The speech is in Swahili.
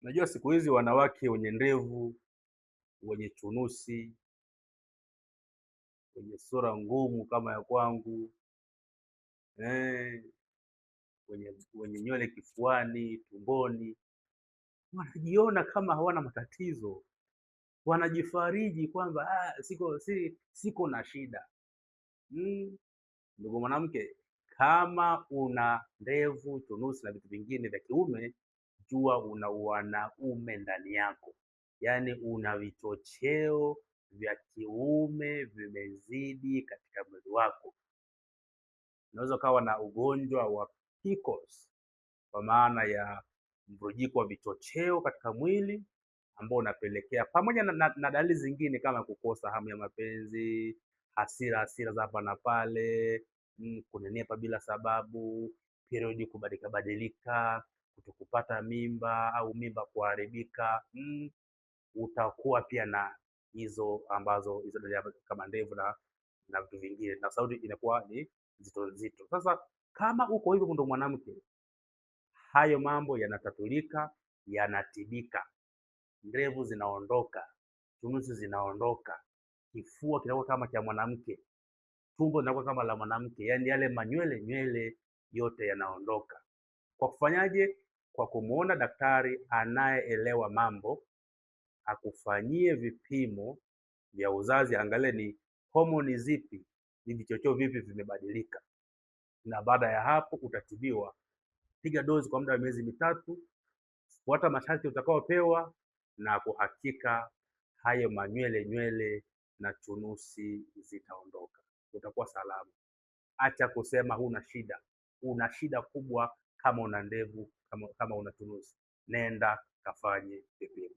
Najua siku hizi wanawake wenye ndevu, wenye chunusi, wenye sura ngumu kama ya kwangu, eh, wenye nywele kifuani, tumboni, wanajiona kama hawana matatizo, wanajifariji kwamba siko na shida. Ndugu mwanamke, kama una ndevu, chunusi na vitu vingine vya kiume, jua una wanaume ndani yako, yaani una vichocheo vya kiume vimezidi katika mwili wako. Unaweza ukawa na ugonjwa wa PCOS, kwa maana ya mvurugiko wa vichocheo katika mwili, ambao unapelekea pamoja na dalili zingine kama kukosa hamu ya mapenzi, hasira za hapa na pale, kunenepa bila sababu, periodi kubadilika badilika, kutokupata mimba au mimba kuharibika. Utakuwa pia na hizo dalili kama ndevu na vitu vingine, na sauti inakuwa ni nzito nzito. Sasa kama uko hivyo, ndo mwanamke, hayo mambo yanatatulika, yanatibika. Ndevu zinaondoka, chunusi zinaondoka, kifua kinakuwa kama cha mwanamke, tumbo linakuwa kama la mwanamke, yaani yale nywele yote yanaondoka. Kwa kufanyaje? Kwa kumuona daktari anayeelewa mambo, akufanyie vipimo vya uzazi, angalie ni homoni zipi, ni vichocheo vipi vimebadilika, na baada ya hapo utatibiwa. Piga dozi kwa muda wa miezi mitatu, fuata masharti utakaopewa, na kwa hakika hayo nywele na chunusi zitaondoka, utakuwa salama. Acha kusema huna shida. Una shida kubwa kama una ndevu, kama una chunusi. Nenda kafanye vipimo.